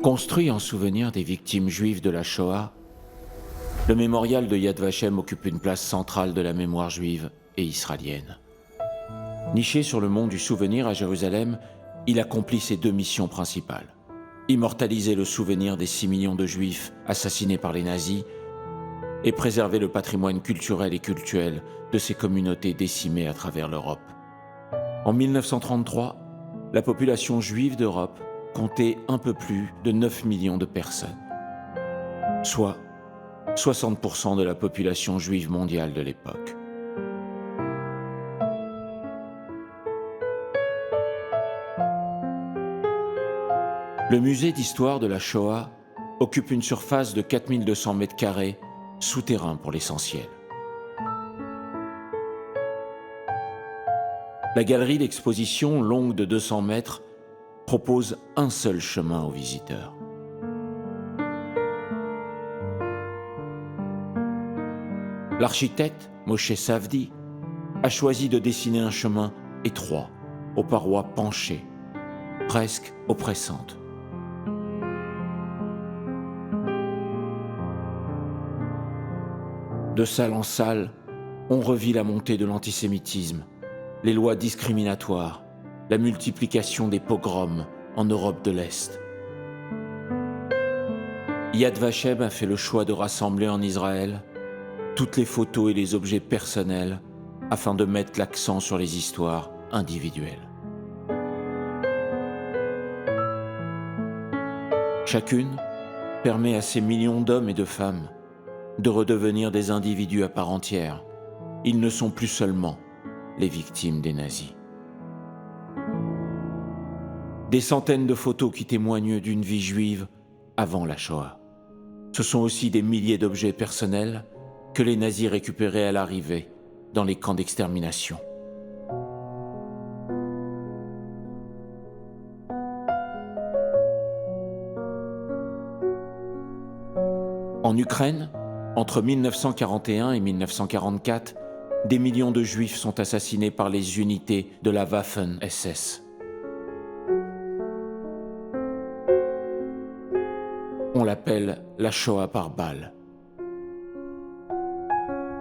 Construit en souvenir des victimes juives de la Shoah, le mémorial de Yad Vashem occupe une place centrale de la mémoire juive et israélienne. Niché sur le mont du souvenir à Jérusalem, il accomplit ses deux missions principales. Immortaliser le souvenir des 6 millions de juifs assassinés par les nazis et préserver le patrimoine culturel et cultuel de ces communautés décimées à travers l'Europe. En 1933, la population juive d'Europe comptait un peu plus de 9 millions de personnes, soit 60% de la population juive mondiale de l'époque. Le musée d'histoire de la Shoah occupe une surface de 4200 mètres carrés, souterrain pour l'essentiel. La galerie d'exposition, longue de 200 mètres, propose un seul chemin aux visiteurs. L'architecte, Moshe Safdie, a choisi de dessiner un chemin étroit, aux parois penchées, presque oppressantes. De salle en salle, on revit la montée de l'antisémitisme, les lois discriminatoires, la multiplication des pogroms en Europe de l'Est. Yad Vashem a fait le choix de rassembler en Israël toutes les photos et les objets personnels afin de mettre l'accent sur les histoires individuelles. Chacune permet à ces millions d'hommes et de femmes de redevenir des individus à part entière. Ils ne sont plus seulement les victimes des nazis. Des centaines de photos qui témoignent d'une vie juive avant la Shoah. Ce sont aussi des milliers d'objets personnels que les nazis récupéraient à l'arrivée dans les camps d'extermination. En Ukraine, entre 1941 et 1944, des millions de Juifs sont assassinés par les unités de la Waffen-SS. On l'appelle la Shoah par balle.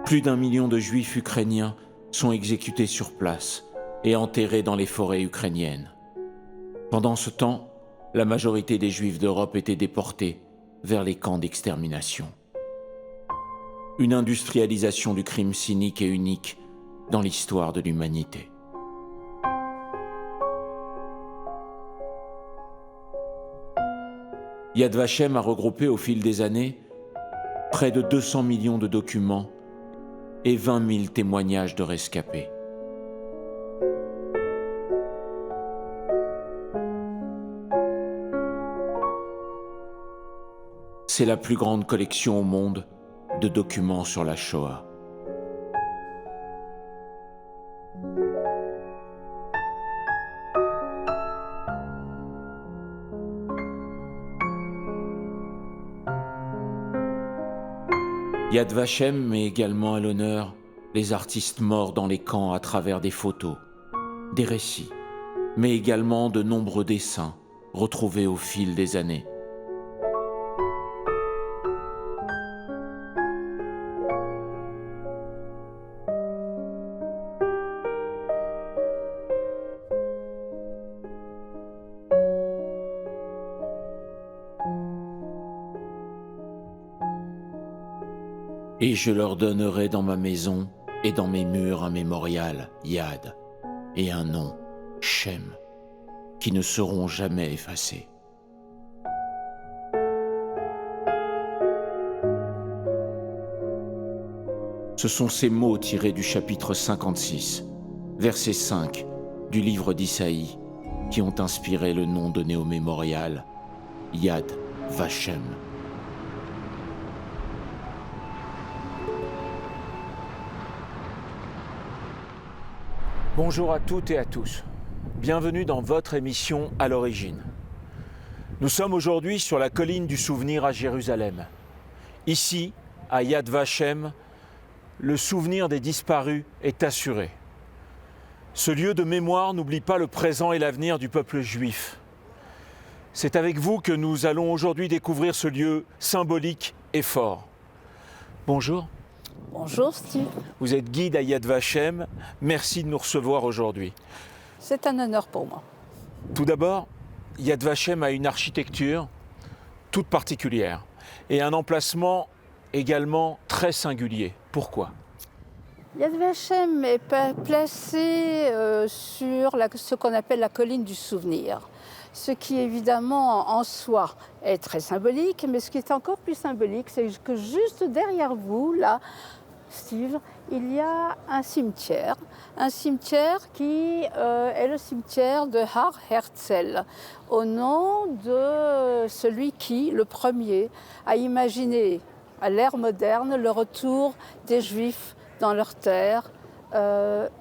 Plus d'1 million de Juifs ukrainiens sont exécutés sur place et enterrés dans les forêts ukrainiennes. Pendant ce temps, la majorité des Juifs d'Europe étaient déportés vers les camps d'extermination. Une industrialisation du crime cynique et unique dans l'histoire de l'humanité. Yad Vashem a regroupé au fil des années près de 200 millions de documents et 20 000 témoignages de rescapés. C'est la plus grande collection au monde de documents sur la Shoah. Yad Vashem met également à l'honneur les artistes morts dans les camps à travers des photos, des récits, mais également de nombreux dessins retrouvés au fil des années. Et je leur donnerai dans ma maison et dans mes murs un mémorial, Yad, et un nom, Shem, qui ne seront jamais effacés. Ce sont ces mots tirés du chapitre 56, verset 5 du livre d'Isaïe, qui ont inspiré le nom donné au mémorial, Yad Vashem. Bonjour à toutes et à tous. Bienvenue dans votre émission À l'origine. Nous sommes aujourd'hui sur la colline du souvenir à Jérusalem. Ici, à Yad Vashem, le souvenir des disparus est assuré. Ce lieu de mémoire n'oublie pas le présent et l'avenir du peuple juif. C'est avec vous que nous allons aujourd'hui découvrir ce lieu symbolique et fort. Bonjour. Bonjour Steve, Vous êtes guide à Yad Vashem. Merci de nous recevoir aujourd'hui. c'est un honneur pour moi. Tout d'abord, Yad Vashem a une architecture toute particulière et un emplacement également très singulier. Pourquoi ? Yad Vashem est placé sur ce qu'on appelle la colline du souvenir. Ce qui évidemment en soi est très symbolique, mais ce qui est encore plus symbolique, c'est que juste derrière vous, là, Steve, il y a un cimetière qui est le cimetière de Har Herzl, au nom de celui qui, le premier, a imaginé à l'ère moderne le retour des Juifs dans leur terre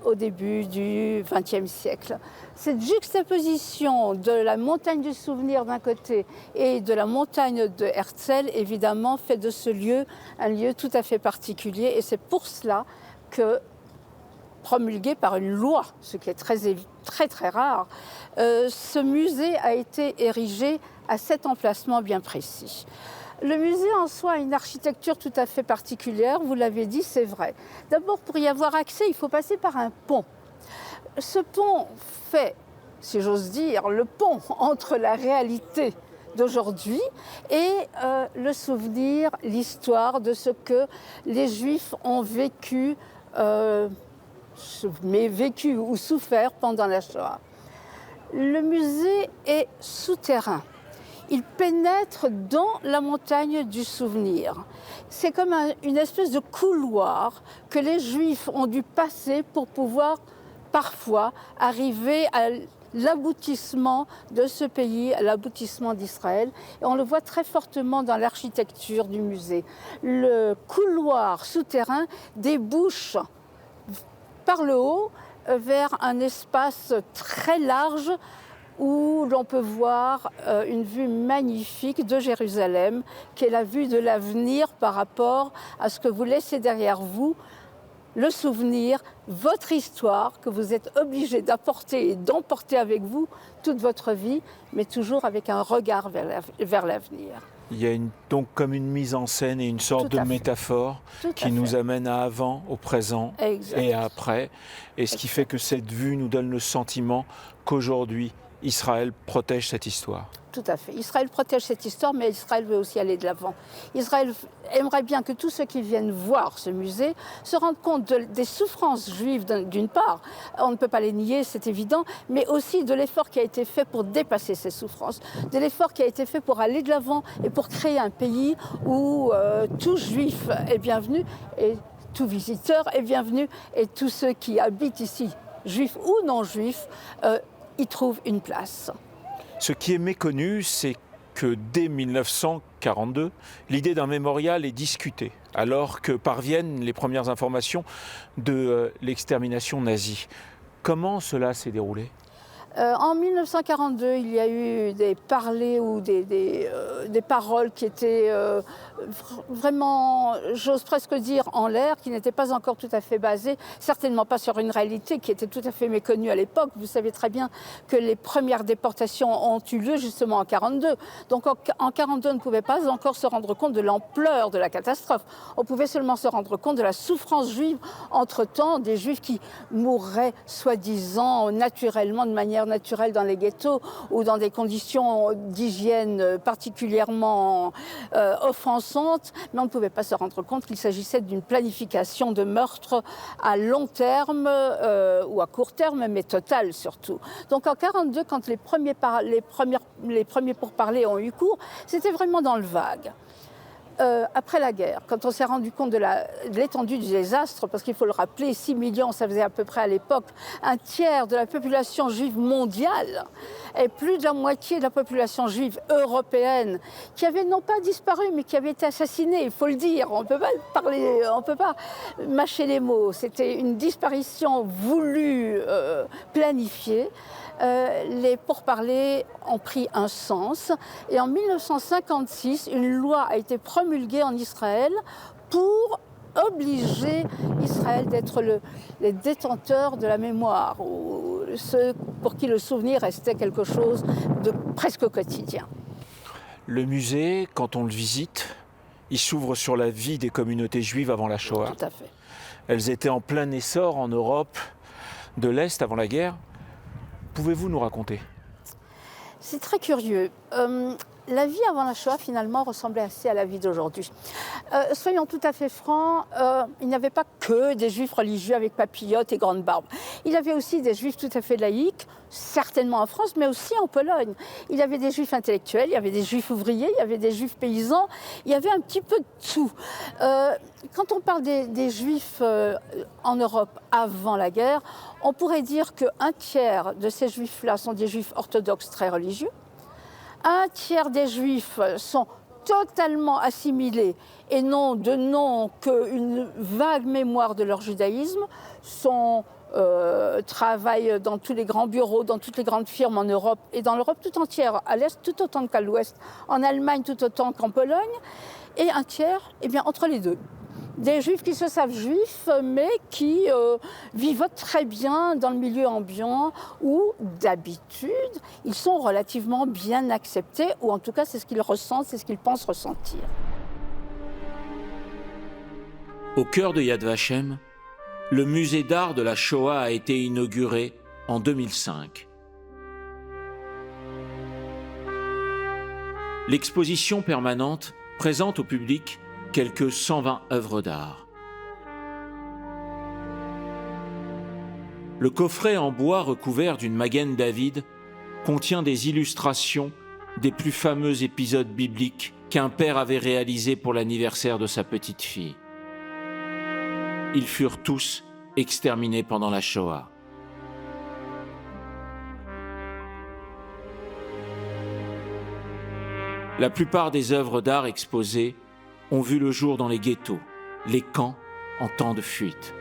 au début du XXe siècle. Cette juxtaposition de la montagne du souvenir d'un côté et de la montagne de Herzl, évidemment, fait de ce lieu un lieu tout à fait particulier. Et c'est pour cela que, promulgué par une loi, ce qui est très rare, ce musée a été érigé à cet emplacement bien précis. Le musée en soi a une architecture tout à fait particulière, vous l'avez dit, c'est vrai. D'abord, pour y avoir accès, il faut passer par un pont. Ce pont fait, si j'ose dire, le pont entre la réalité d'aujourd'hui et le souvenir, l'histoire de ce que les Juifs ont vécu, ou souffert pendant la Shoah. Le musée est souterrain. Il pénètre dans la montagne du souvenir. C'est comme une espèce de couloir que les Juifs ont dû passer pour pouvoir parfois arriver à l'aboutissement de ce pays, à l'aboutissement d'Israël. Et on le voit très fortement dans l'architecture du musée. Le couloir souterrain débouche par le haut vers un espace très large où l'on peut voir une vue magnifique de Jérusalem, qui est la vue de l'avenir par rapport à ce que vous laissez derrière vous, le souvenir, votre histoire que vous êtes obligé d'apporter et d'emporter avec vous toute votre vie, mais toujours avec un regard vers l'avenir. Il y a donc comme une mise en scène et une sorte de métaphore qui nous amène à avant, au présent et à après. Et ce qui fait que cette vue nous donne le sentiment qu'aujourd'hui, Israël protège cette histoire. Tout à fait. Israël protège cette histoire, mais Israël veut aussi aller de l'avant. Israël aimerait bien que tous ceux qui viennent voir ce musée se rendent compte des souffrances juives d'une part, on ne peut pas les nier, c'est évident, mais aussi de l'effort qui a été fait pour dépasser ces souffrances, de l'effort qui a été fait pour aller de l'avant et pour créer un pays où tout juif est bienvenu et tout visiteur est bienvenu et tous ceux qui habitent ici, juifs ou non juifs, y trouvent une place. Ce qui est méconnu, c'est que dès 1942, l'idée d'un mémorial est discutée, alors que parviennent les premières informations de l'extermination nazie. Comment cela s'est déroulé ? En 1942, il y a eu des parlers ou des paroles qui étaient vraiment, j'ose presque dire, en l'air, qui n'étaient pas encore tout à fait basées, certainement pas sur une réalité qui était tout à fait méconnue à l'époque. Vous savez très bien que les premières déportations ont eu lieu justement en 1942. Donc en 1942, on ne pouvait pas encore se rendre compte de l'ampleur de la catastrophe. On pouvait seulement se rendre compte de la souffrance juive entre-temps, des Juifs qui mourraient soi-disant naturellement, de manière naturelle dans les ghettos ou dans des conditions d'hygiène particulièrement offensantes, mais on ne pouvait pas se rendre compte qu'il s'agissait d'une planification de meurtre à long terme ou à court terme, mais totale surtout. Donc en 1942, quand les premiers pourparlers ont eu cours, c'était vraiment dans le vague. Après la guerre, quand on s'est rendu compte de l'étendue du désastre, parce qu'il faut le rappeler, 6 millions, ça faisait à peu près à l'époque un tiers de la population juive mondiale et plus de la moitié de la population juive européenne qui avait non pas disparu, mais qui avait été assassinée, il faut le dire, on ne peut pas mâcher les mots. C'était une disparition voulue, planifiée. Les pourparlers ont pris un sens. Et en 1956, une loi a été promulguée en Israël pour obliger Israël d'être les détenteurs de la mémoire ou ceux pour qui le souvenir restait quelque chose de presque quotidien. Le musée, quand on le visite, il s'ouvre sur la vie des communautés juives avant la Shoah. Tout à fait. Elles étaient en plein essor en Europe de l'Est avant la guerre. Pouvez-vous nous raconter ? C'est très curieux. La vie avant la Shoah, finalement, ressemblait assez à la vie d'aujourd'hui. Soyons tout à fait francs, il n'y avait pas que des juifs religieux avec papillotes et grandes barbes. Il y avait aussi des juifs tout à fait laïques, certainement en France, mais aussi en Pologne. Il y avait des juifs intellectuels, il y avait des juifs ouvriers, il y avait des juifs paysans, il y avait un petit peu de tout. Quand on parle des juifs en Europe avant la guerre, on pourrait dire qu'un tiers de ces juifs-là sont des juifs orthodoxes très religieux. Un tiers des juifs sont totalement assimilés et n'ont qu'une vague mémoire de leur judaïsme, travaillent dans tous les grands bureaux, dans toutes les grandes firmes en Europe et dans l'Europe tout entière, à l'Est tout autant qu'à l'Ouest, en Allemagne tout autant qu'en Pologne, et un tiers, entre les deux. Des juifs qui se savent juifs, mais qui vivent très bien dans le milieu ambiant, où d'habitude, ils sont relativement bien acceptés, ou en tout cas c'est ce qu'ils ressentent, c'est ce qu'ils pensent ressentir. Au cœur de Yad Vashem, le musée d'art de la Shoah a été inauguré en 2005. L'exposition permanente présente au public quelques 120 œuvres d'art. Le coffret en bois recouvert d'une Magen David contient des illustrations des plus fameux épisodes bibliques qu'un père avait réalisés pour l'anniversaire de sa petite fille. Ils furent tous exterminés pendant la Shoah. La plupart des œuvres d'art exposées ont vu le jour dans les ghettos, les camps en temps de fuite.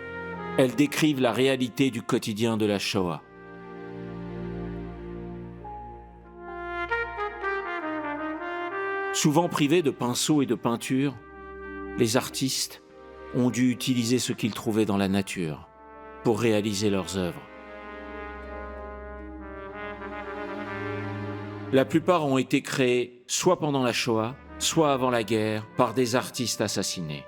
Elles décrivent la réalité du quotidien de la Shoah. Souvent privés de pinceaux et de peinture, les artistes ont dû utiliser ce qu'ils trouvaient dans la nature pour réaliser leurs œuvres. La plupart ont été créés soit pendant la Shoah, soit avant la guerre, par des artistes assassinés.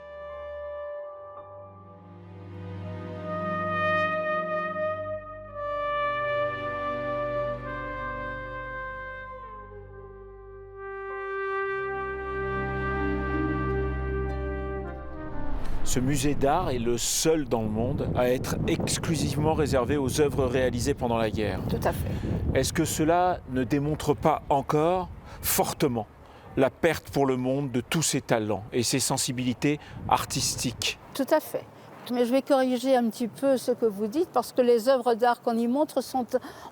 Ce musée d'art est le seul dans le monde à être exclusivement réservé aux œuvres réalisées pendant la guerre. Tout à fait. Est-ce que cela ne démontre pas encore fortement la perte pour le monde de tous ses talents et ses sensibilités artistiques? Tout à fait. Mais je vais corriger un petit peu ce que vous dites, parce que les œuvres d'art qu'on y montre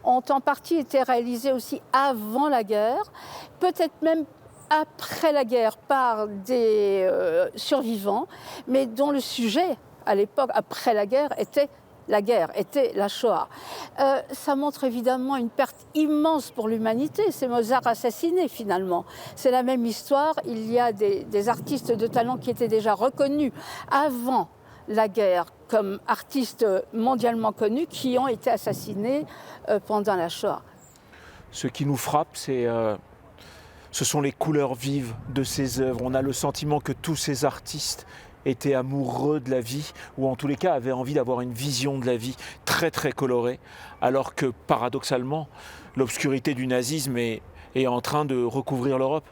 ont en partie été réalisées aussi avant la guerre, peut-être même après la guerre par des survivants, mais dont le sujet, à l'époque, après la guerre, était la Shoah. Ça montre évidemment une perte immense pour l'humanité. C'est Mozart assassiné finalement. C'est la même histoire. Il y a des artistes de talent qui étaient déjà reconnus avant la guerre comme artistes mondialement connus qui ont été assassinés pendant la Shoah. Ce qui nous frappe, ce sont les couleurs vives de ces œuvres. On a le sentiment que tous ces artistes étaient amoureux de la vie, ou en tous les cas avaient envie d'avoir une vision de la vie très très colorée, alors que paradoxalement, l'obscurité du nazisme est en train de recouvrir l'Europe.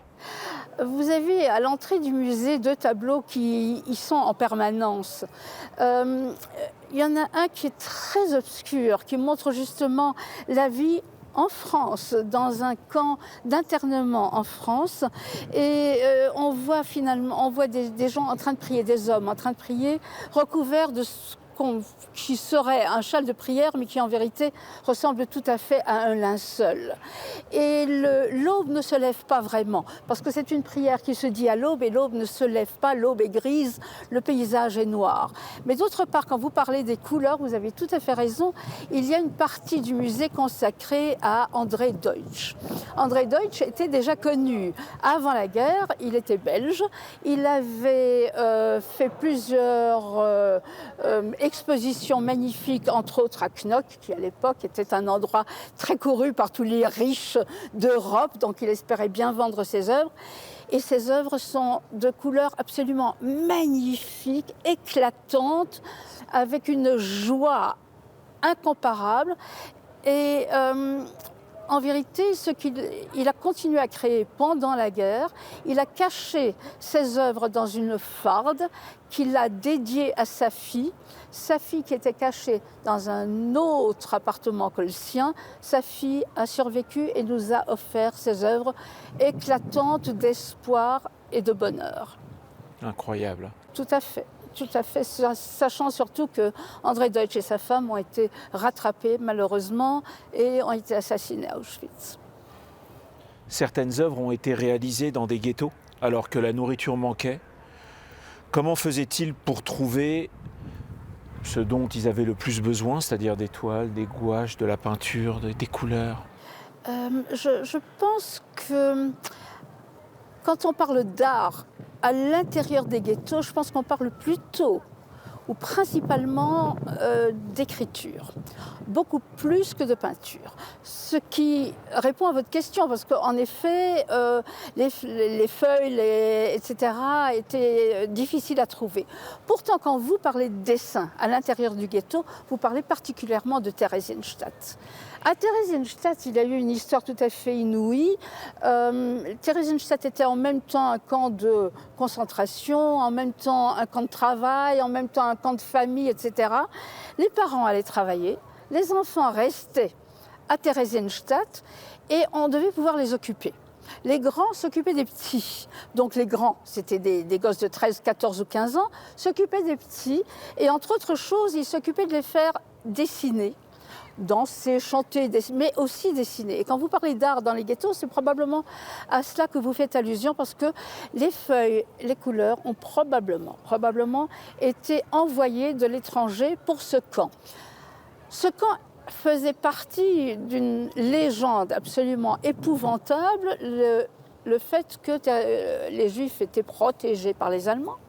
Vous avez à l'entrée du musée 2 tableaux qui y sont en permanence. Il y en a un qui est très obscur, qui montre justement la vie en France, dans un camp d'internement en France, et on voit des gens en train de prier, des hommes en train de prier, recouverts de ce qui serait un châle de prière, mais qui en vérité ressemble tout à fait à un linceul. Et l'aube ne se lève pas vraiment, parce que c'est une prière qui se dit à l'aube, et l'aube ne se lève pas, l'aube est grise, le paysage est noir. Mais d'autre part, quand vous parlez des couleurs, vous avez tout à fait raison, il y a une partie du musée consacrée à André Deutsch. André Deutsch était déjà connu avant la guerre, il était belge, il avait fait plusieurs exposition magnifique, entre autres à Knock, qui à l'époque était un endroit très couru par tous les riches d'Europe, donc il espérait bien vendre ses œuvres. Et ces œuvres sont de couleurs absolument magnifiques, éclatantes, avec une joie incomparable. Et en vérité, il a continué à créer pendant la guerre. Il a caché ses œuvres dans une farde qu'il a dédiée à sa fille qui était cachée dans un autre appartement que le sien. Sa fille a survécu et nous a offert ses œuvres éclatantes d'espoir et de bonheur. Incroyable. Tout à fait. Tout à fait, sachant surtout que André Deutsch et sa femme ont été rattrapés malheureusement et ont été assassinés à Auschwitz. Certaines œuvres ont été réalisées dans des ghettos alors que la nourriture manquait. Comment faisaient-ils pour trouver ce dont ils avaient le plus besoin, c'est-à-dire des toiles, des gouaches, de la peinture, des couleurs? Je pense que quand on parle d'art à l'intérieur des ghettos, je pense qu'on parle plutôt ou principalement d'écriture, beaucoup plus que de peinture. Ce qui répond à votre question, parce qu'en effet, les feuilles, etc., étaient difficiles à trouver. Pourtant, quand vous parlez de dessin à l'intérieur du ghetto, vous parlez particulièrement de Theresienstadt. À Theresienstadt, il y a eu une histoire tout à fait inouïe. Theresienstadt était en même temps un camp de concentration, en même temps un camp de travail, en même temps un camp de famille, etc. Les parents allaient travailler, les enfants restaient à Theresienstadt et on devait pouvoir les occuper. Les grands s'occupaient des petits. Donc les grands, c'était des gosses de 13, 14 ou 15 ans, s'occupaient des petits et entre autres choses, ils s'occupaient de les faire dessiner, danser, chanter, mais aussi dessiner. Et quand vous parlez d'art dans les ghettos, c'est probablement à cela que vous faites allusion parce que les feuilles, les couleurs ont probablement été envoyées de l'étranger pour ce camp. Ce camp faisait partie d'une légende absolument épouvantable, le fait que les Juifs étaient protégés par les Allemands,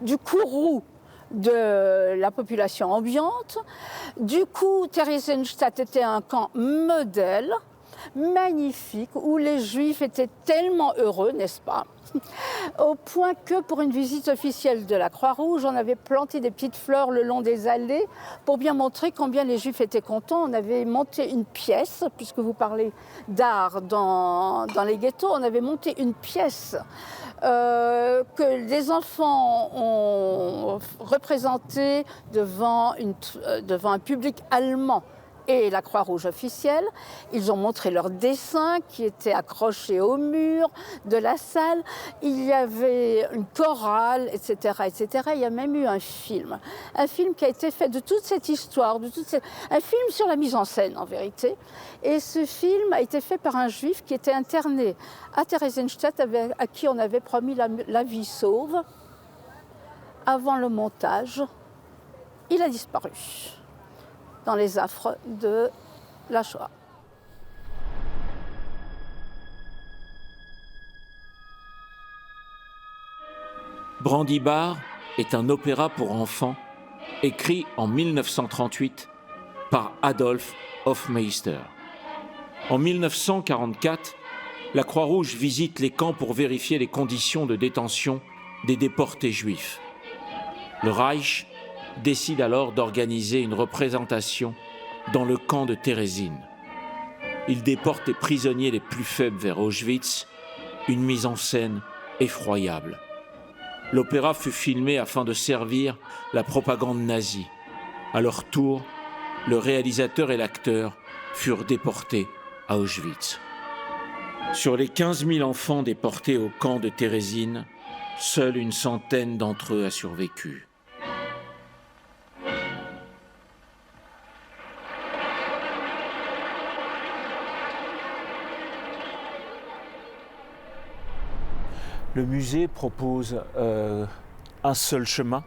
du courroux de la population ambiante. Du coup, Theresienstadt était un camp modèle, magnifique, où les Juifs étaient tellement heureux, n'est-ce pas? Au point que pour une visite officielle de la Croix-Rouge, on avait planté des petites fleurs le long des allées pour bien montrer combien les Juifs étaient contents. On avait monté une pièce, puisque vous parlez d'art dans les ghettos, on avait monté une pièce que les enfants ont représentée devant un public allemand et la Croix-Rouge officielle. Ils ont montré leurs dessins qui étaient accrochés au mur de la salle. Il y avait une chorale, etc., etc. Il y a même eu un film qui a été fait de toute cette histoire, un film sur la mise en scène en vérité. Et ce film a été fait par un juif qui était interné à Theresienstadt, à qui on avait promis la vie sauve. Avant le montage, il a disparu dans les affres de la Shoah. Brandybart est un opéra pour enfants écrit en 1938 par Adolf Hofmeister. En 1944, la Croix-Rouge visite les camps pour vérifier les conditions de détention des déportés juifs. Le Reich décide alors d'organiser une représentation dans le camp de Térésine. Il déporte les prisonniers les plus faibles vers Auschwitz, une mise en scène effroyable. L'opéra fut filmé afin de servir la propagande nazie. À leur tour, le réalisateur et l'acteur furent déportés à Auschwitz. Sur les 15 000 enfants déportés au camp de Térésine, seule une centaine d'entre eux a survécu. Le musée propose un seul chemin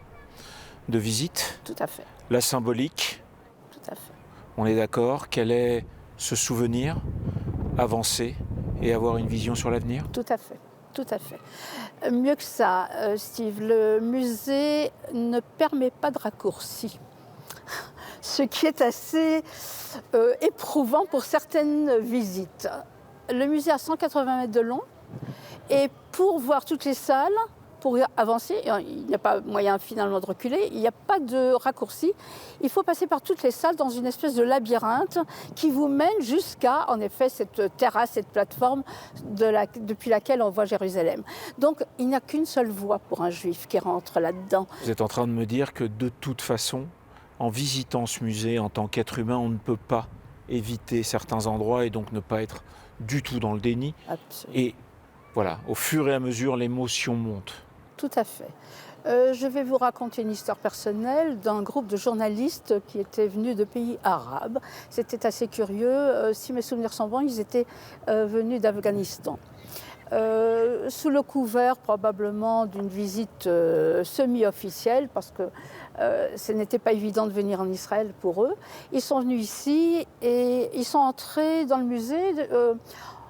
de visite. Tout à fait. La symbolique. Tout à fait. On est d'accord. Quel est ce souvenir? Avancer et avoir une vision sur l'avenir? Tout à fait. Tout à fait. Mieux que ça, Steve, le musée ne permet pas de raccourci. ce qui est assez éprouvant pour certaines visites. Le musée a 180 mètres de long et pour voir toutes les salles, pour avancer, il n'y a pas moyen finalement de reculer, il n'y a pas de raccourci. Il faut passer par toutes les salles dans une espèce de labyrinthe qui vous mène jusqu'à, en effet, cette terrasse, cette plateforme depuis laquelle on voit Jérusalem. Donc il n'y a qu'une seule voie pour un juif qui rentre là-dedans. Vous êtes en train de me dire que de toute façon, en visitant ce musée en tant qu'être humain, on ne peut pas éviter certains endroits et donc ne pas être du tout dans le déni. Absolument. Et voilà, au fur et à mesure, l'émotion monte. Tout à fait. Je vais vous raconter une histoire personnelle d'un groupe de journalistes qui étaient venus de pays arabes. C'était assez curieux. Si mes souvenirs sont bons, ils étaient venus d'Afghanistan. Sous le couvert probablement d'une visite semi-officielle, parce que ce n'était pas évident de venir en Israël pour eux. Ils sont venus ici et ils sont entrés dans le musée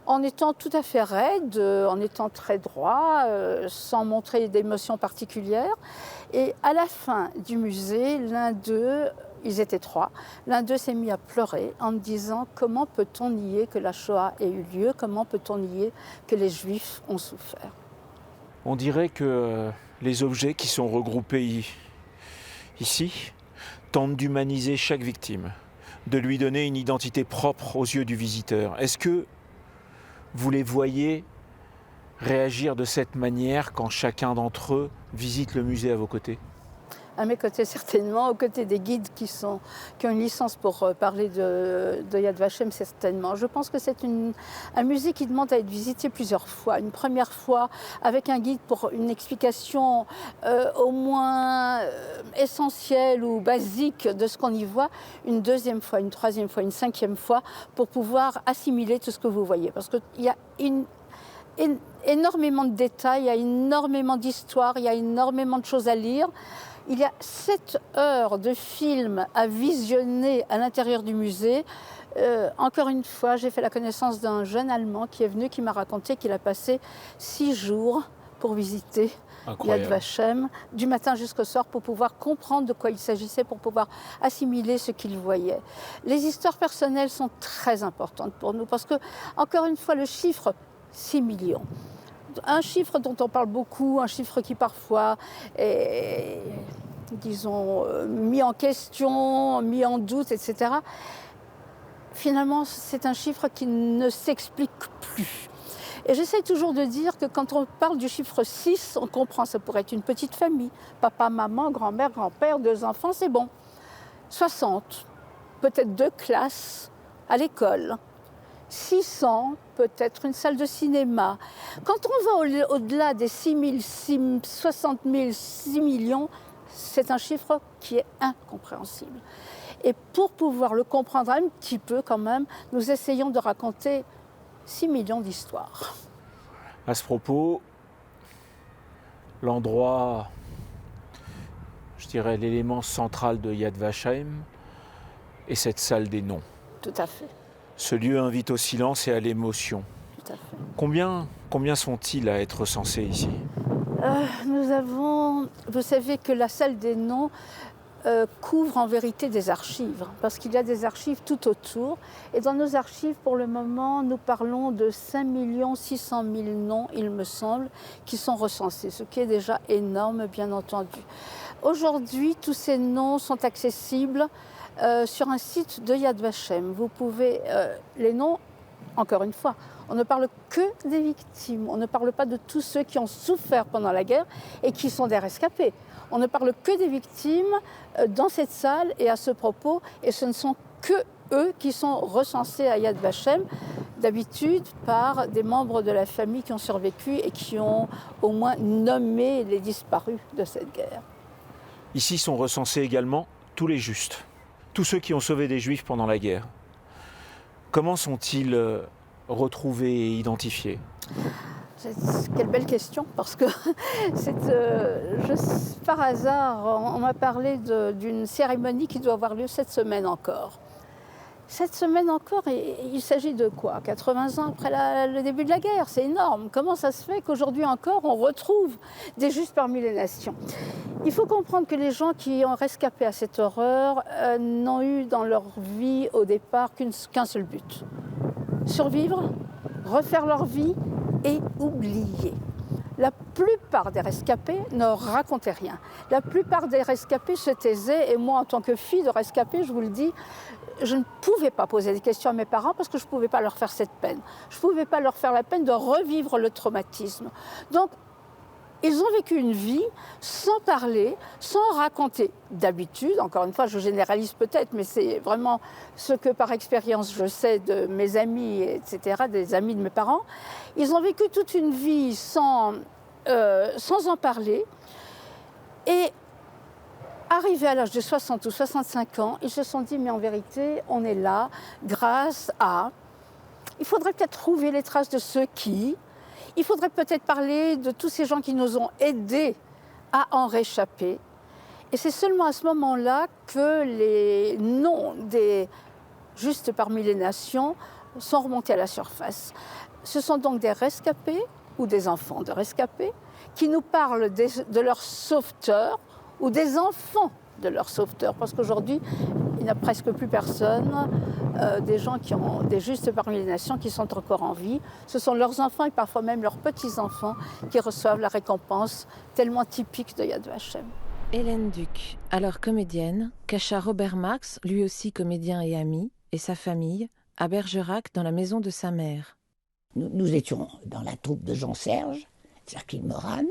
en étant tout à fait raides, en étant très droits, sans montrer d'émotion particulière. Et à la fin du musée, l'un d'eux, ils étaient trois, l'un d'eux s'est mis à pleurer en me disant « Comment peut-on nier que la Shoah ait eu lieu? Comment peut-on nier que les Juifs ont souffert ?» On dirait que les objets qui sont regroupés ici tentent d'humaniser chaque victime, de lui donner une identité propre aux yeux du visiteur. Est-ce que vous les voyez réagir de cette manière quand chacun d'entre eux visite le musée à vos côtés? À mes côtés, certainement. Aux côtés des guides qui ont une licence pour parler de Yad Vashem, certainement. Je pense que c'est un musée qui demande à être visité plusieurs fois. Une première fois avec un guide pour une explication au moins essentielle ou basique de ce qu'on y voit. Une deuxième fois, une troisième fois, une cinquième fois pour pouvoir assimiler tout ce que vous voyez. Parce qu'il y a énormément de détails, il y a énormément d'histoires, il y a énormément de choses à lire. Il y a 7 heures de film à visionner à l'intérieur du musée. Encore une fois, j'ai fait la connaissance d'un jeune Allemand qui est venu, qui m'a raconté qu'il a passé 6 jours pour visiter Yad Vashem, du matin jusqu'au soir, pour pouvoir comprendre de quoi il s'agissait, pour pouvoir assimiler ce qu'il voyait. Les histoires personnelles sont très importantes pour nous, parce que, encore une fois, le chiffre 6 millions. Un chiffre dont on parle beaucoup, un chiffre qui parfois est, disons, mis en question, mis en doute, etc. Finalement, c'est un chiffre qui ne s'explique plus. Et j'essaie toujours de dire que quand on parle du chiffre 6, on comprend, ça pourrait être une petite famille. Papa, maman, grand-mère, grand-père, 2 enfants, c'est bon. 60, peut-être 2 classes à l'école. 600, peut-être une salle de cinéma. Quand on va au-delà des 6 000, 60 000, 6 millions, c'est un chiffre qui est incompréhensible. Et pour pouvoir le comprendre un petit peu quand même, nous essayons de raconter 6 millions d'histoires. À ce propos, l'endroit, je dirais l'élément central de Yad Vashem est cette salle des noms. Tout à fait. Ce lieu invite au silence et à l'émotion. Tout à fait. Combien sont-ils à être recensés ici? Nous avons, vous savez que la salle des noms couvre en vérité des archives, parce qu'il y a des archives tout autour. Et dans nos archives, pour le moment, nous parlons de 5 600 000 noms, il me semble, qui sont recensés, ce qui est déjà énorme, bien entendu. Aujourd'hui, tous ces noms sont accessibles sur un site de Yad Vashem. Vous pouvez, les noms, encore une fois, on ne parle que des victimes, on ne parle pas de tous ceux qui ont souffert pendant la guerre et qui sont des rescapés. On ne parle que des victimes dans cette salle et à ce propos, et ce ne sont que eux qui sont recensés à Yad Vashem, d'habitude par des membres de la famille qui ont survécu et qui ont au moins nommé les disparus de cette guerre. Ici sont recensés également tous les justes, tous ceux qui ont sauvé des Juifs pendant la guerre. Comment sont-ils retrouvés et identifiés? Quelle belle question, parce que par hasard, on m'a parlé d'une cérémonie qui doit avoir lieu cette semaine encore. Cette semaine encore, il s'agit de quoi? 80 ans après le début de la guerre, c'est énorme. Comment ça se fait qu'aujourd'hui encore, on retrouve des Justes parmi les nations? Il faut comprendre que les gens qui ont rescapé à cette horreur n'ont eu dans leur vie au départ qu'un seul but. Survivre, refaire leur vie et oublier. La plupart des rescapés ne racontaient rien. La plupart des rescapés se taisaient, et moi en tant que fille de rescapé, je vous le dis, je ne pouvais pas poser des questions à mes parents parce que je ne pouvais pas leur faire cette peine. Je ne pouvais pas leur faire la peine de revivre le traumatisme. Donc, ils ont vécu une vie sans parler, sans raconter. D'habitude, encore une fois, je généralise peut-être, mais c'est vraiment ce que par expérience je sais de mes amis, etc., des amis de mes parents. Ils ont vécu toute une vie sans en parler. Et arrivés à l'âge de 60 ou 65 ans, ils se sont dit, mais en vérité, on est là grâce à... Il faudrait peut-être trouver les traces de ceux qui... Il faudrait peut-être parler de tous ces gens qui nous ont aidés à en réchapper. Et c'est seulement à ce moment-là que les noms des Justes parmi les nations sont remontés à la surface. Ce sont donc des rescapés ou des enfants de rescapés qui nous parlent de leurs sauveteurs ou des enfants de leurs sauveteurs. Parce qu'aujourd'hui, il n'y a presque plus personne, des gens qui ont des Justes parmi les nations qui sont encore en vie. Ce sont leurs enfants et parfois même leurs petits-enfants qui reçoivent la récompense tellement typique de Yad Vashem. Hélène Duc, alors comédienne, cacha Robert Marx, lui aussi comédien et ami, et sa famille, à Bergerac, dans la maison de sa mère. Nous étions dans la troupe de Jean-Serge, Jacqueline Moran,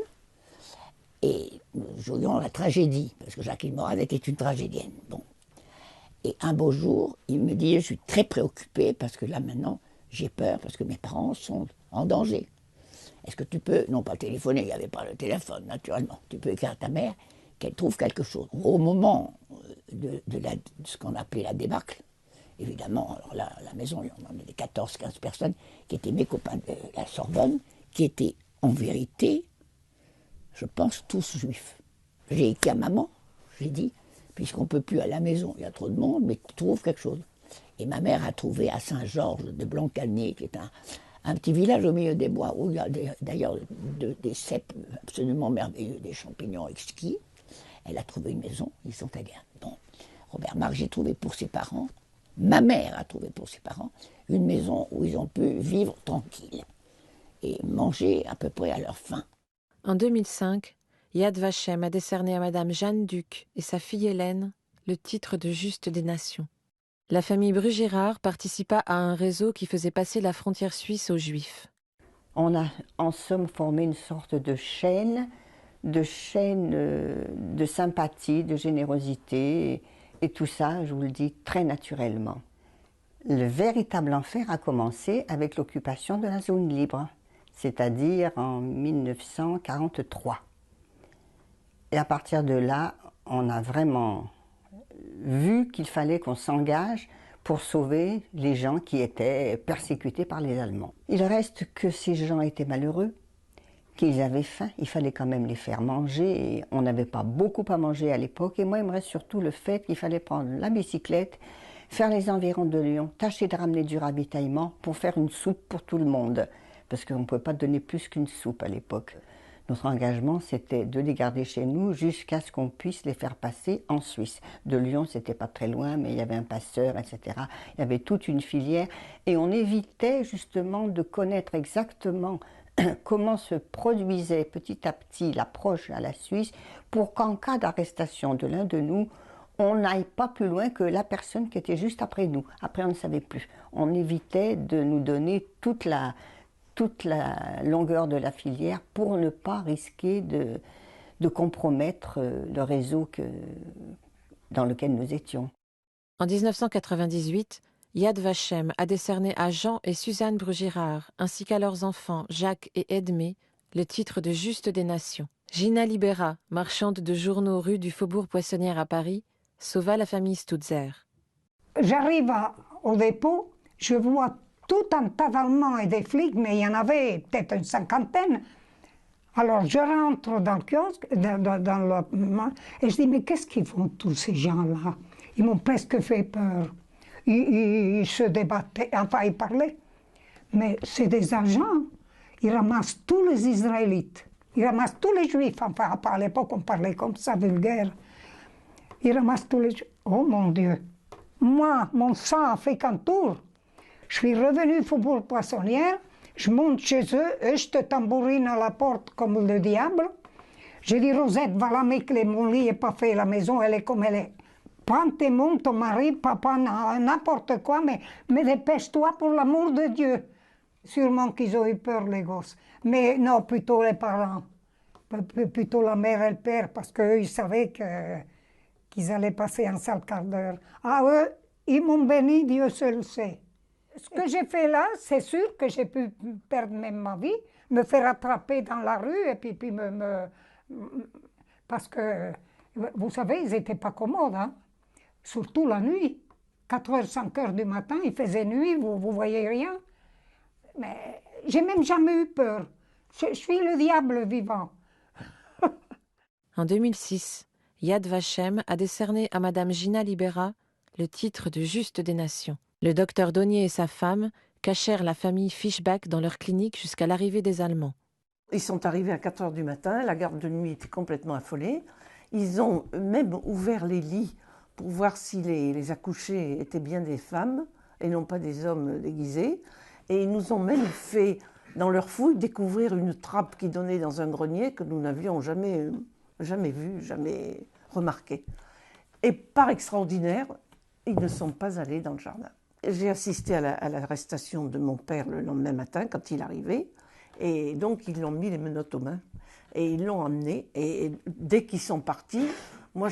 et nous jouions la tragédie, parce que Jacqueline Moran était une tragédienne. Bon. Et un beau jour, il me dit, je suis très préoccupée, parce que là maintenant, j'ai peur, parce que mes parents sont en danger. Est-ce que tu peux, non pas téléphoner, il n'y avait pas le téléphone, naturellement, tu peux écrire à ta mère qu'elle trouve quelque chose. Au moment de ce qu'on appelait la débâcle, évidemment, alors là, à la maison, il y en avait 14-15 personnes qui étaient mes copains de la Sorbonne, qui étaient en vérité, je pense, tous juifs. J'ai écrit à maman, j'ai dit, puisqu'on ne peut plus à la maison, il y a trop de monde, mais trouve quelque chose. Et ma mère a trouvé à Saint-Georges de Blancalnier, qui est un petit village au milieu des bois, où il y a d'ailleurs des cèpes absolument merveilleux, des champignons exquis. Elle a trouvé une maison, ils sont allés. Bon, Robert Marx, j'ai trouvé pour ses parents, ma mère a trouvé pour ses parents, une maison où ils ont pu vivre tranquilles et manger à peu près à leur faim. En 2005, Yad Vashem a décerné à Madame Jeanne Duc et sa fille Hélène le titre de Juste des Nations. La famille Brugérard participa à un réseau qui faisait passer la frontière suisse aux Juifs. On a en somme formé une sorte de chaîne de sympathie, de générosité, et tout ça, je vous le dis, très naturellement. Le véritable enfer a commencé avec l'occupation de la zone libre, c'est-à-dire en 1943. Et à partir de là, on a vraiment vu qu'il fallait qu'on s'engage pour sauver les gens qui étaient persécutés par les Allemands. Il reste que ces gens étaient malheureux, qu'ils avaient faim, il fallait quand même les faire manger, et on n'avait pas beaucoup à manger à l'époque, et moi il me reste surtout le fait qu'il fallait prendre la bicyclette, faire les environs de Lyon, tâcher de ramener du ravitaillement pour faire une soupe pour tout le monde, parce qu'on ne pouvait pas donner plus qu'une soupe à l'époque. Notre engagement, c'était de les garder chez nous jusqu'à ce qu'on puisse les faire passer en Suisse. De Lyon, c'était pas très loin, mais il y avait un passeur, etc. Il y avait toute une filière, et on évitait justement de connaître exactement comment se produisait petit à petit l'approche à la Suisse pour qu'en cas d'arrestation de l'un de nous, on n'aille pas plus loin que la personne qui était juste après nous. Après, on ne savait plus. On évitait de nous donner toute la longueur de la filière pour ne pas risquer de compromettre le réseau dans lequel nous étions. En 1998, Yad Vashem a décerné à Jean et Suzanne Brugérard, ainsi qu'à leurs enfants Jacques et Edmé, le titre de Juste des Nations. Gina Libera, marchande de journaux rue du Faubourg Poissonnière à Paris, sauva la famille Stutzer. J'arrive au dépôt, je vois tout un tas d'Allemands et des flics, mais il y en avait peut-être une cinquantaine. Alors je rentre dans le kiosque, et je dis, mais qu'est-ce qu'ils font tous ces gens-là? Ils m'ont presque fait peur. ils se débattaient, enfin ils parlaient. Mais c'est des agents, ils ramassent tous les Israélites, ils ramassent tous les Juifs, enfin à l'époque on parlait comme ça, vulgaire. Ils ramassent tous les Juifs. Oh mon Dieu! Moi, mon sang a fait qu'un tour. Je suis revenue au Faubourg Poissonnière, je monte chez eux, et je te tambourine à la porte comme le diable. J'ai dit, Rosette, va la mettre, mon lit n'est pas fait, la maison, elle est comme elle est. Prends tes montres, ton mari, papa, n'importe quoi, mais dépêche-toi pour l'amour de Dieu. Sûrement qu'ils ont eu peur, les gosses. Mais non, plutôt les parents. Plutôt la mère et le père, parce qu'eux, ils savaient qu'ils allaient passer un sale quart d'heure. Ah, eux, ils m'ont béni, Dieu seul sait. Ce que j'ai fait là, c'est sûr que j'ai pu perdre même ma vie, me faire attraper dans la rue, et puis parce que, vous savez, ils n'étaient pas commodes, hein? Surtout la nuit. 4h, 5h du matin, il faisait nuit, vous voyez rien. Mais j'ai même jamais eu peur. Je suis le diable vivant. En 2006, Yad Vashem a décerné à Madame Gina Libera le titre de Juste des Nations. Le docteur Donnier et sa femme cachèrent la famille Fischbach dans leur clinique jusqu'à l'arrivée des Allemands. Ils sont arrivés à 4h du matin, la garde de nuit était complètement affolée. Ils ont même ouvert les lits pour voir si les accouchés étaient bien des femmes et non pas des hommes déguisés. Et ils nous ont même fait, dans leur fouille, découvrir une trappe qui donnait dans un grenier que nous n'avions jamais vu, jamais remarqué. Et par extraordinaire, ils ne sont pas allés dans le jardin. J'ai assisté à l'arrestation de mon père le lendemain matin quand il arrivait. Et donc, ils l'ont mis les menottes aux mains et ils l'ont emmené. Et dès qu'ils sont partis, moi,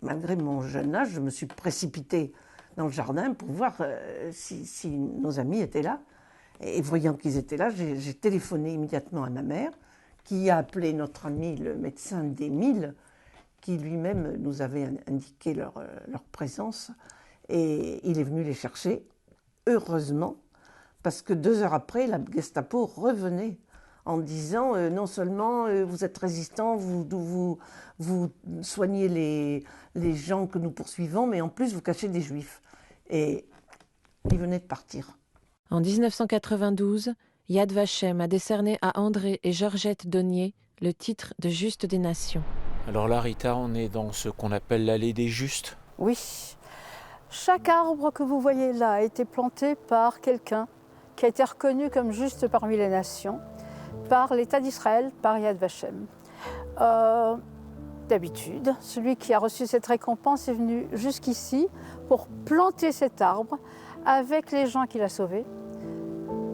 malgré mon jeune âge, je me suis précipitée dans le jardin pour voir si nos amis étaient là. Et voyant qu'ils étaient là, j'ai téléphoné immédiatement à ma mère, qui a appelé notre ami, le médecin d'Émile, qui lui-même nous avait indiqué leur présence. Et il est venu les chercher, heureusement, parce que 2 heures après, la Gestapo revenait en disant non seulement vous êtes résistants, vous soignez les gens que nous poursuivons, mais en plus vous cachez des Juifs. Et ils venaient de partir. En 1992, Yad Vashem a décerné à André et Georgette Donnier le titre de Juste des Nations. Alors là, Rita, on est dans ce qu'on appelle l'allée des justes. Oui. Chaque arbre que vous voyez là a été planté par quelqu'un qui a été reconnu comme juste parmi les nations, par l'État d'Israël, par Yad Vashem. D'habitude, celui qui a reçu cette récompense est venu jusqu'ici pour planter cet arbre avec les gens qu'il a sauvés,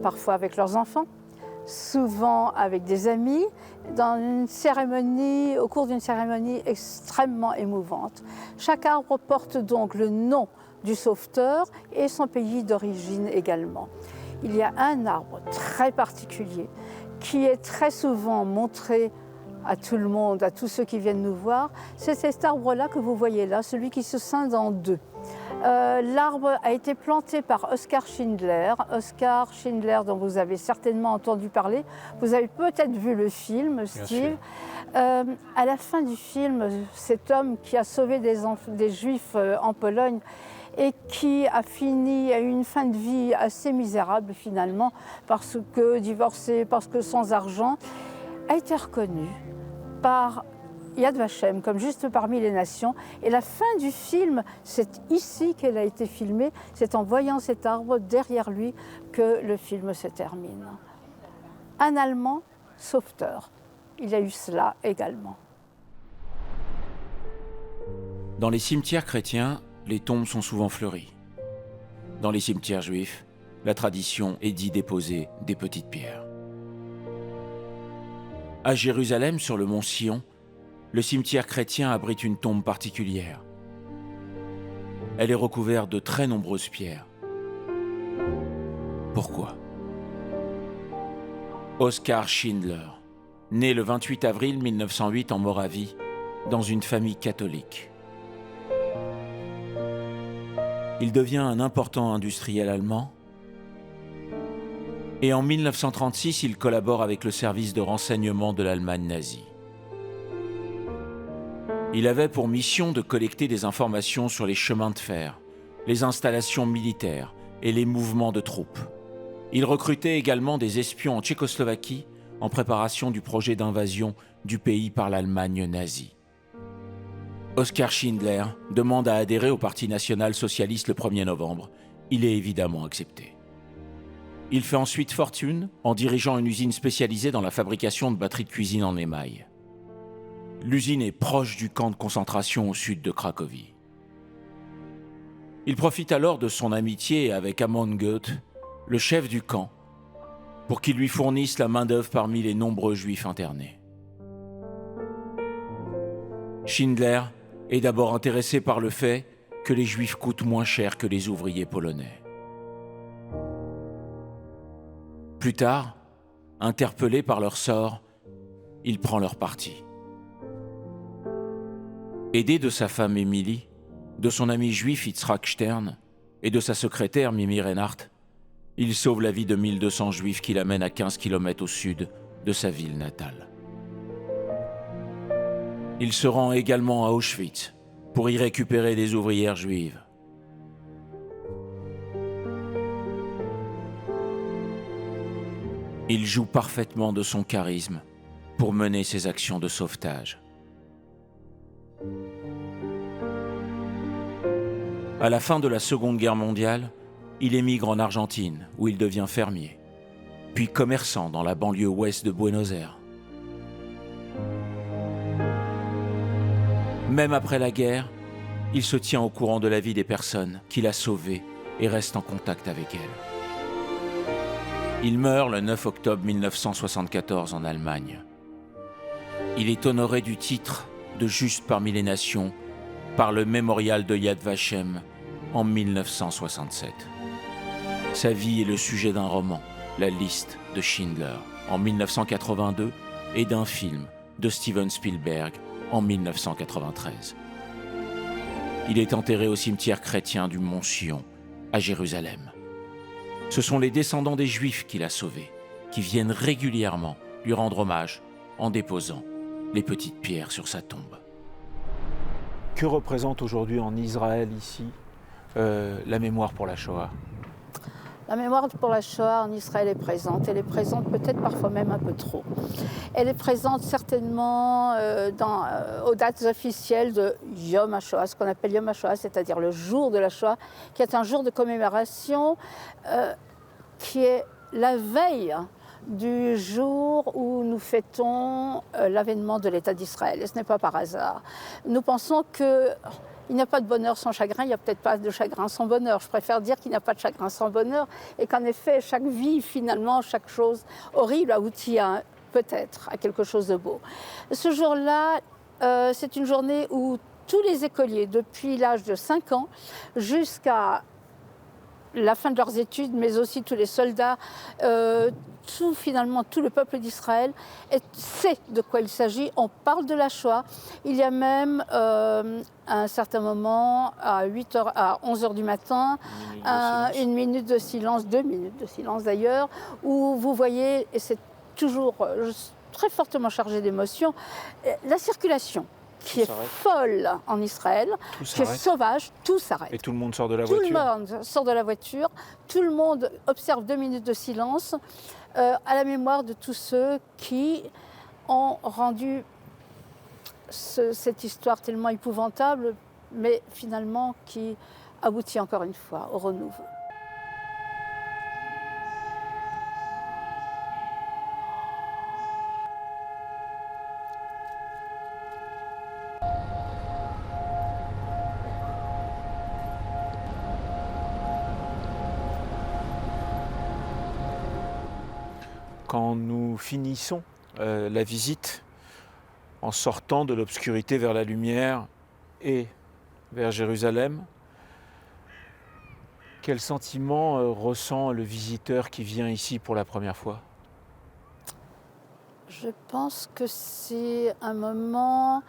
parfois avec leurs enfants, souvent avec des amis, dans une cérémonie, au cours d'une cérémonie extrêmement émouvante. Chaque arbre porte donc le nom du sauveteur et son pays d'origine également. Il y a un arbre très particulier qui est très souvent montré à tout le monde, à tous ceux qui viennent nous voir. C'est cet arbre-là que vous voyez là, celui qui se scinde en deux. L'arbre a été planté par Oskar Schindler. Oskar Schindler, dont vous avez certainement entendu parler. Vous avez peut-être vu le film, Steve. À la fin du film, cet homme qui a sauvé des Juifs en Pologne et qui a eu une fin de vie assez misérable finalement, parce que divorcé, parce que sans argent, a été reconnu par Yad Vashem comme juste parmi les nations. Et la fin du film, c'est ici qu'elle a été filmée, c'est en voyant cet arbre derrière lui que le film se termine. Un Allemand sauveteur, il y a eu cela également. Dans les cimetières chrétiens, les tombes sont souvent fleuries. Dans les cimetières juifs, la tradition est d'y déposer des petites pierres. À Jérusalem, sur le mont Sion, le cimetière chrétien abrite une tombe particulière. Elle est recouverte de très nombreuses pierres. Pourquoi ? Oskar Schindler, né le 28 avril 1908 en Moravie, dans une famille catholique. Il devient un important industriel allemand et en 1936, il collabore avec le service de renseignement de l'Allemagne nazie. Il avait pour mission de collecter des informations sur les chemins de fer, les installations militaires et les mouvements de troupes. Il recrutait également des espions en Tchécoslovaquie en préparation du projet d'invasion du pays par l'Allemagne nazie. Oskar Schindler demande à adhérer au Parti national-socialiste le 1er novembre. Il est évidemment accepté. Il fait ensuite fortune en dirigeant une usine spécialisée dans la fabrication de batteries de cuisine en émail. L'usine est proche du camp de concentration au sud de Cracovie. Il profite alors de son amitié avec Amon Goeth, le chef du camp, pour qu'il lui fournisse la main-d'œuvre parmi les nombreux juifs internés. Schindler est d'abord intéressé par le fait que les juifs coûtent moins cher que les ouvriers polonais. Plus tard, interpellé par leur sort, il prend leur parti. Aidé de sa femme Émilie, de son ami juif Yitzhak Stern et de sa secrétaire Mimi Reinhardt, il sauve la vie de 1200 juifs qu'il amène à 15 km au sud de sa ville natale. Il se rend également à Auschwitz pour y récupérer des ouvrières juives. Il joue parfaitement de son charisme pour mener ses actions de sauvetage. À la fin de la Seconde Guerre mondiale, il émigre en Argentine, où il devient fermier, puis commerçant dans la banlieue ouest de Buenos Aires. Même après la guerre, il se tient au courant de la vie des personnes qu'il a sauvées et reste en contact avec elles. Il meurt le 9 octobre 1974 en Allemagne. Il est honoré du titre de Juste parmi les nations par le mémorial de Yad Vashem en 1967. Sa vie est le sujet d'un roman, La liste de Schindler, en 1982, et d'un film de Steven Spielberg en 1993. Il est enterré au cimetière chrétien du Mont Sion, à Jérusalem. Ce sont les descendants des Juifs qu'il a sauvés, qui viennent régulièrement lui rendre hommage en déposant les petites pierres sur sa tombe. Que représente aujourd'hui en Israël, ici, la mémoire pour la Shoah? La mémoire pour la Shoah en Israël est présente. Elle est présente peut-être parfois même un peu trop. Elle est présente certainement aux dates officielles de Yom HaShoah, ce qu'on appelle Yom HaShoah, c'est-à-dire le jour de la Shoah, qui est un jour de commémoration qui est la veille du jour où nous fêtons l'avènement de l'État d'Israël. Et ce n'est pas par hasard. Nous pensons qu'il n'y a pas de bonheur sans chagrin, il n'y a peut-être pas de chagrin sans bonheur. Je préfère dire qu'il n'y a pas de chagrin sans bonheur et qu'en effet, chaque vie, finalement, chaque chose horrible aboutit peut-être à quelque chose de beau. Ce jour-là, c'est une journée où tous les écoliers, depuis l'âge de 5 ans jusqu'à la fin de leurs études, mais aussi tous les soldats, finalement tout le peuple d'Israël sait de quoi il s'agit. On parle de la Shoah. Il y a même à un certain moment, à 11h du matin, une minute de silence, 2 minutes de silence d'ailleurs, où vous voyez, et c'est toujours très fortement chargé d'émotions, la circulation qui est folle en Israël, qui est sauvage, tout s'arrête. Et tout le monde sort de la voiture. Tout le monde sort de la voiture, tout le monde observe 2 minutes de silence à la mémoire de tous ceux qui ont rendu cette histoire tellement épouvantable, mais finalement qui aboutit encore une fois au renouveau. Quand nous finissons la visite, en sortant de l'obscurité vers la lumière et vers Jérusalem, quel sentiment ressent le visiteur qui vient ici pour la première fois? Je pense que c'est un moment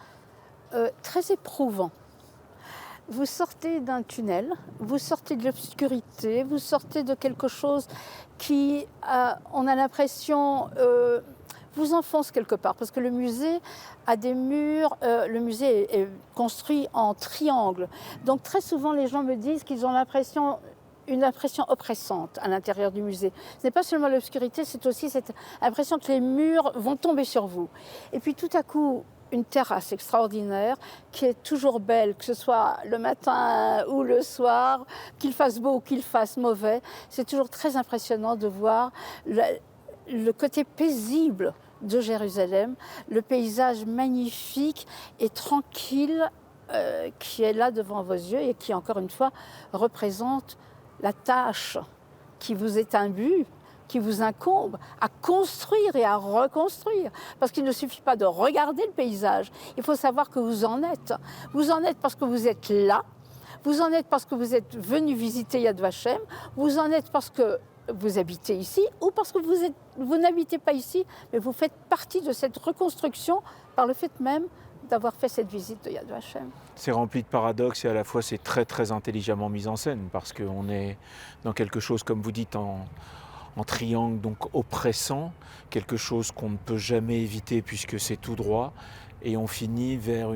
très éprouvant. Vous sortez d'un tunnel, vous sortez de l'obscurité, vous sortez de quelque chose qui, on a l'impression, vous enfonce quelque part, parce que le musée a des murs, le musée est construit en triangle. Donc très souvent, les gens me disent qu'ils ont une impression oppressante à l'intérieur du musée. Ce n'est pas seulement l'obscurité, c'est aussi cette impression que les murs vont tomber sur vous. Et puis tout à coup, une terrasse extraordinaire qui est toujours belle, que ce soit le matin ou le soir, qu'il fasse beau ou qu'il fasse mauvais. C'est toujours très impressionnant de voir le côté paisible de Jérusalem, le paysage magnifique et tranquille qui est là devant vos yeux et qui, encore une fois, représente la tâche qui vous est imbue, qui vous incombe à construire et à reconstruire. Parce qu'il ne suffit pas de regarder le paysage, il faut savoir que vous en êtes. Vous en êtes parce que vous êtes là, vous en êtes parce que vous êtes venu visiter Yad Vashem, vous en êtes parce que vous habitez ici ou parce que vous n'habitez pas ici, mais vous faites partie de cette reconstruction par le fait même d'avoir fait cette visite de Yad Vashem. C'est rempli de paradoxes et à la fois c'est très très intelligemment mis en scène parce qu'on est dans quelque chose, comme vous dites, en triangle, donc oppressant, quelque chose qu'on ne peut jamais éviter puisque c'est tout droit, et on finit vers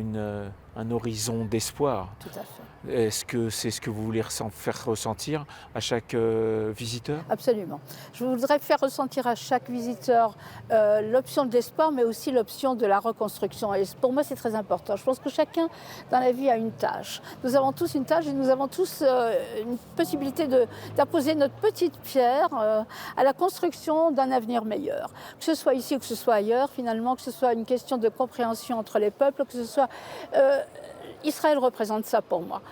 un horizon d'espoir. Tout à fait. Est-ce que c'est ce que vous voulez faire ressentir à chaque visiteur? Absolument. Je voudrais faire ressentir à chaque visiteur l'option de l'espoir, mais aussi l'option de la reconstruction. Et pour moi, c'est très important. Je pense que chacun dans la vie a une tâche. Nous avons tous une tâche et nous avons tous une possibilité d'apposer notre petite pierre à la construction d'un avenir meilleur. Que ce soit ici ou que ce soit ailleurs, finalement, que ce soit une question de compréhension entre les peuples, que ce soit... Israël représente ça pour moi.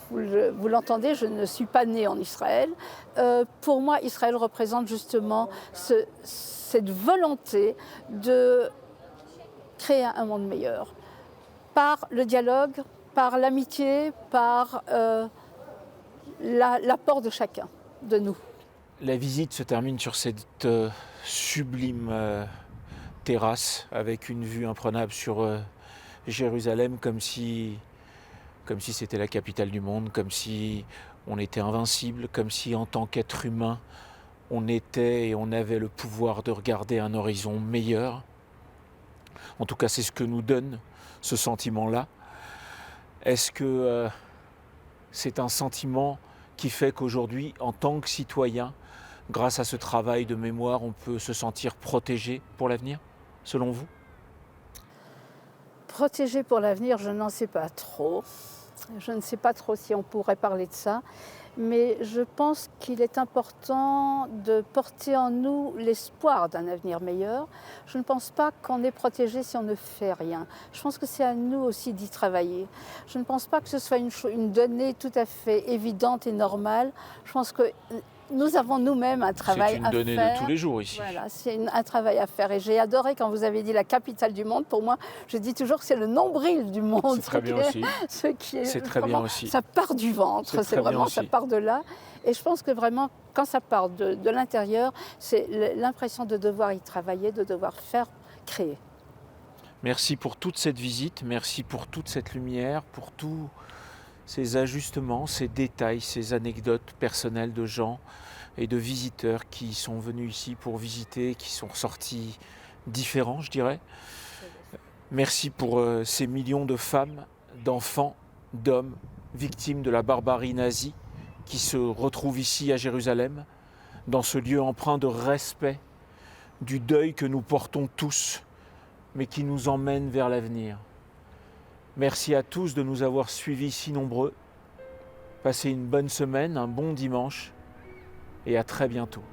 Vous l'entendez, je ne suis pas née en Israël. Pour moi, Israël représente justement cette volonté de créer un monde meilleur. Par le dialogue, par l'amitié, par l'apport de chacun, de nous. La visite se termine sur cette sublime terrasse avec une vue imprenable sur Jérusalem, comme si c'était la capitale du monde, comme si on était invincible, comme si en tant qu'être humain, on était et on avait le pouvoir de regarder un horizon meilleur. En tout cas, c'est ce que nous donne ce sentiment-là. Est-ce que c'est un sentiment qui fait qu'aujourd'hui, en tant que citoyen, grâce à ce travail de mémoire, on peut se sentir protégé pour l'avenir, selon vous? Protégé pour l'avenir, je n'en sais pas trop. Je ne sais pas trop si on pourrait parler de ça. Mais je pense qu'il est important de porter en nous l'espoir d'un avenir meilleur. Je ne pense pas qu'on est protégé si on ne fait rien. Je pense que c'est à nous aussi d'y travailler. Je ne pense pas que ce soit une donnée tout à fait évidente et normale. Je pense que nous avons nous-mêmes un travail à faire. C'est une donnée de tous les jours ici. Voilà, c'est un travail à faire. Et j'ai adoré quand vous avez dit la capitale du monde. Pour moi, je dis toujours que c'est le nombril du monde. C'est très bien aussi. C'est très bien aussi. Ça part du ventre, c'est vraiment, ça part de là. Et je pense que vraiment, quand ça part de l'intérieur, c'est l'impression de devoir y travailler, de devoir faire, créer. Merci pour toute cette visite, merci pour toute cette lumière, pour tous ces ajustements, ces détails, ces anecdotes personnelles de gens et de visiteurs qui sont venus ici pour visiter, qui sont ressortis différents, je dirais. Merci pour ces millions de femmes, d'enfants, d'hommes victimes de la barbarie nazie qui se retrouvent ici à Jérusalem, dans ce lieu empreint de respect, du deuil que nous portons tous, mais qui nous emmène vers l'avenir. Merci à tous de nous avoir suivis si nombreux. Passez une bonne semaine, un bon dimanche et à très bientôt.